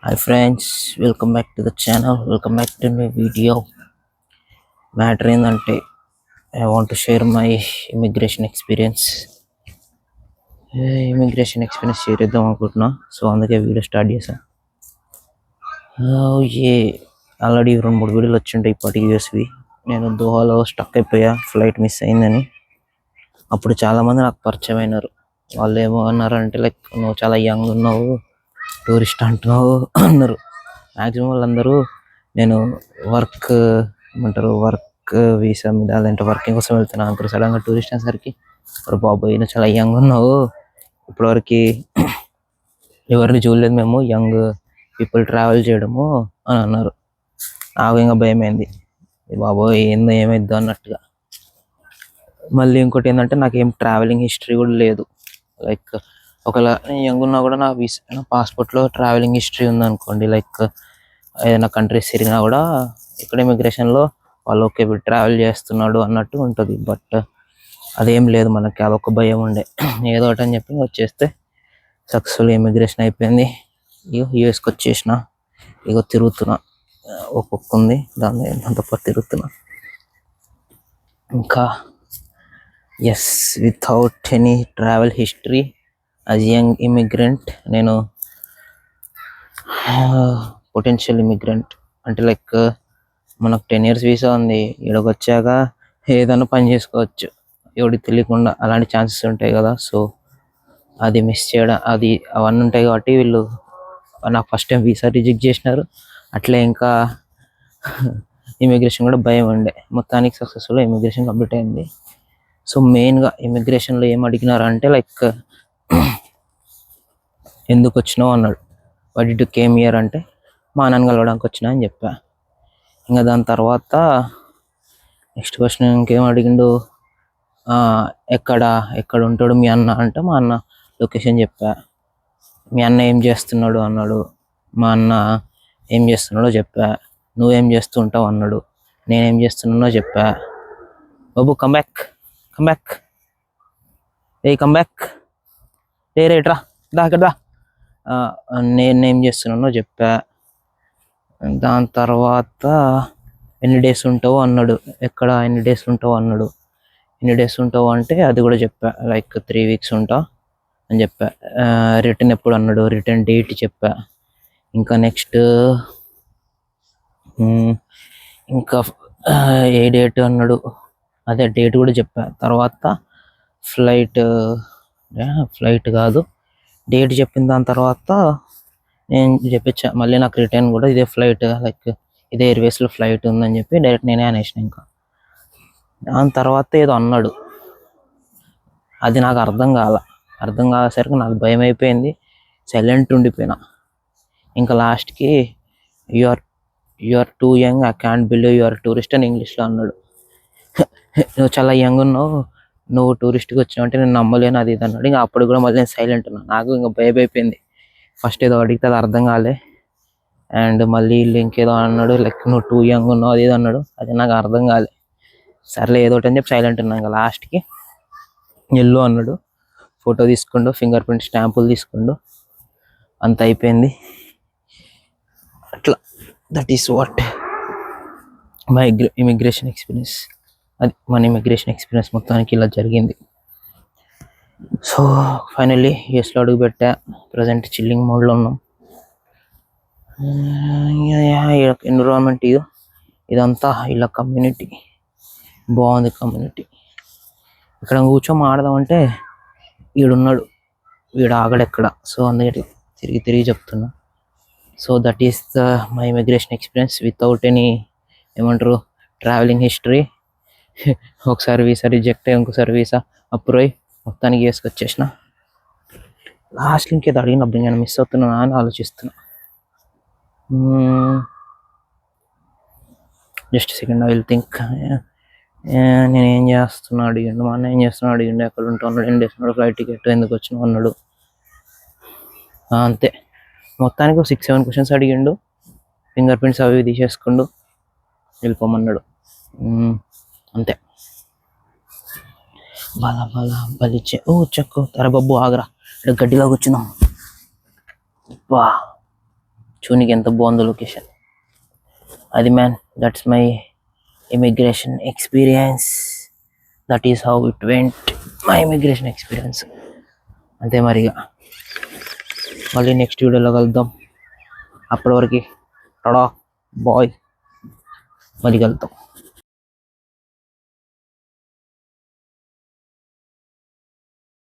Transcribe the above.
Hi friends, welcome back to the channel. Welcome back to my video. Matter ఏంటంటే I want to share my immigration experience. Immigration experience share చేద్దాం అనుకుంటున్నా. So అందుకే video start చేశాను. ఏ already 2-3 వీడియోలు వచ్చింటాయి ఇప్పటికి యూఎస్వి. నేను దోహాలో stuck అయిపోయా, flight miss అయిందని. అప్పుడు చాలామంది నాకు పరిచయం అయినారు. వాళ్ళు ఏమో అన్నారంటే లైక్ నువ్వు చాలా యంగ్ ఉన్నావు, టూరిస్ట్ అంటున్నావు అన్నారు. మ్యాక్సిమం వాళ్ళందరూ నేను వర్క్ వీసా మీద లేదంటే వర్కింగ్ కోసం వెళ్తున్నాను అంటారు. సడన్గా టూరిస్ట్ అనేసరికి బాబోయ్ నువ్వు చాలా యంగ్ ఉన్నావు, ఇప్పటివరకు ఎవరిని చూడలేదు మేము యంగ్ పీపుల్ ట్రావెల్ చేయడము అని అన్నారు. నాకు ఇంకా భయమైంది, బాబోయ్ ఏమైద్దు అన్నట్టుగా. మళ్ళీ ఇంకోటి ఏంటంటే నాకేం ట్రావెలింగ్ హిస్టరీ కూడా లేదు. లైక్ ఒకవేళ నేను యంగ్ ఉన్నా కూడా నా పాస్పోర్ట్లో ట్రావెలింగ్ హిస్టరీ ఉందనుకోండి, లైక్ ఏదైనా కంట్రీస్ తిరిగినా కూడా ఇక్కడ ఇమిగ్రేషన్లో వాళ్ళు ఓకే ట్రావెల్ చేస్తున్నాడు అన్నట్టు ఉంటుంది. బట్ అదేం లేదు మనకి, అదొక భయం ఉండే. ఏదో ఒకటి అని చెప్పి వచ్చేస్తే సక్సెస్ఫుల్ ఇమిగ్రేషన్ అయిపోయింది. ఇగో యూఎస్కి వచ్చేసిన, ఇగో తిరుగుతున్నా, ఒక్కొక్క ఉంది దాన్ని అంత తిరుగుతున్నా. ఇంకా yes, without any travel history as young immigrant, నేను పొటెన్షియల్ ఇమిగ్రెంట్ అంటే లైక్ మనకు 10 years వీసా ఉంది, ఇక్కడికి వచ్చాక ఏదైనా పని చేసుకోవచ్చు ఎవరికి తెలియకుండా, అలాంటి ఛాన్సెస్ ఉంటాయి కదా. సో అది మిస్ చేయడం, అవన్నీ ఉంటాయి కాబట్టి వీళ్ళు నాకు ఫస్ట్ టైం వీసా రిజెక్ట్ చేసినారు. అట్లే ఇంకా ఇమిగ్రేషన్ కూడా భయం ఉండే. మొత్తానికి సక్సెస్ఫుల్గా ఇమిగ్రేషన్ కంప్లీట్ అయింది. సో మెయిన్గా ఇమిగ్రేషన్లో ఏం అడిగినారు అంటే లైక్ ఎందుకు వచ్చినావు అన్నాడు. What did you came here అంటే మా నాన్న కలవడానికి వచ్చినా అని చెప్పా. ఇంకా దాని తర్వాత నెక్స్ట్ క్వశ్చన్ ఇంకేం అడిగిండు, ఎక్కడ ఉంటాడు మీ అన్న అంటే మా అన్న లొకేషన్ చెప్పా. మీ అన్న ఏం చేస్తున్నాడు అన్నాడు. మా అన్న ఏం చేస్తున్నాడో చెప్పా. నువ్వేం చేస్తూ ఉంటావు అన్నాడు. నేనేం చేస్తున్నానో చెప్పా. బాబు కమ్ బ్యాక్ రేట్రా ఇక్కడ దా. నేనేం చేస్తున్నానో చెప్పా. దాని తర్వాత ఎన్ని డేస్ ఉంటావు అన్నాడు. ఎన్ని డేస్ ఉంటావు అంటే అది కూడా చెప్పా. లైక్ 3 weeks ఉంటా అని చెప్పా. రిటర్న్ ఎప్పుడు అన్నాడు, రిటర్న్ డేట్ చెప్పా. ఇంకా నెక్స్ట్ ఇంకా ఏ డేట్ అన్నాడు, అదే డేట్ కూడా చెప్పా. తర్వాత ఫ్లైట్ కాదు డేట్ చెప్పిన దాని తర్వాత నేను చెప్పించా మళ్ళీ నాకు రిటర్న్ కూడా ఇదే ఫ్లైట్, లైక్ ఇదే ఎయిర్వేస్లో ఫ్లైట్ ఉందని చెప్పి డైరెక్ట్ నేనే అనేసిన. ఇంకా దాని తర్వాత ఏదో అన్నాడు, అది నాకు అర్థం కాసేసరికి నాకు భయం అయిపోయింది, సైలెంట్ ఉండిపోయినా. ఇంకా లాస్ట్కి you are too young, I can't believe you are tourist అని ఇంగ్లీష్లో అన్నాడు. నువ్వు చాలా యంగ్ ఉన్నావు, నువ్వు టూరిస్ట్కి వచ్చినావు అంటే నేను నమ్మలేను అది ఇది అన్నాడు. ఇంకా అప్పుడు కూడా మళ్ళీ నేను సైలెంట్ ఉన్నా. నాకు ఇంకా భయం అయిపోయింది. ఫస్ట్ ఏదో అడిగితే అది అర్థం కాలే, అండ్ మళ్ళీ ఇంకేదో అన్నాడు లైక్ నువ్వు టూ యంగ్ ఉన్నావు అది ఇది అన్నాడు. అది నాకు అర్థం కాలే. సర్లే ఏదో ఒకటి అని చెప్పి సైలెంట్ ఉన్నా. ఇంకా లాస్ట్కి ఎల్లో అన్నాడు. ఫోటో తీసుకుండు, ఫింగర్ ప్రింట్ స్టాంపులు తీసుకుండు, అంత అయిపోయింది. అట్లా that is what my immigration experience. అది మన ఇమిగ్రేషన్ ఎక్స్పీరియన్స్ మొత్తానికి ఇలా జరిగింది. సో ఫైనల్లీ యూఎస్లో అడుగు పెట్టా. ప్రజెంట్ చిల్లింగ్ మోడ్లో ఉన్నాం. ఎన్విరాన్మెంట్ ఇదంతా ఇలా కమ్యూనిటీ బాగుంది. కమ్యూనిటీ ఇక్కడ కూర్చొని ఆడదామంటే వీడున్నాడు, వీడు ఆగడెక్కడ. సో అందుకే తిరిగి చెప్తున్నా. So that is my immigration experience without any ఏమంటారు ట్రావెలింగ్ హిస్టరీ. ఒకసారి వీసా రిజెక్ట్ అయ్యి ఇంకోసారి వీసా అప్రూవ్ అయ్యి మొత్తానికి వేసుకొచ్చేసిన. లాస్ట్ ఇంకేదో అడిగినప్పుడు నేను మిస్ అవుతున్నా అని ఆలోచిస్తున్నా. Just second I will think. నేను ఏం చేస్తున్నా అడిగిండు, మా అన్న ఏం చేస్తున్నా అడిగిండు, ఎక్కడ ఉంటున్నాడు, ఏం చేస్తున్నాడు, ఫ్లైట్ టికెట్ ఎందుకు వచ్చినావు అన్నాడు. అంతే, మొత్తానికి 6-7 questions అడిగిండు. ఫింగర్ ప్రింట్స్ అవి తీసేసుకుండు, వెళ్ళిపోమన్నాడు. అంతే. బలిచ్చే చెక్కు తర బబ్బు ఆగరా, ఇక్కడ గడ్డిలో కూర్చున్నాం. బా చూనికి ఎంత బాగుందో లొకేషన్. అది man, that's my immigration experience. That is how it went, my immigration experience. అంతే మరిగా, మళ్ళీ నెక్స్ట్ వీడియోలో కలుద్దాం. అప్పటి వరకు టడా బాయ్, మళ్ళీ కలుద్దాం.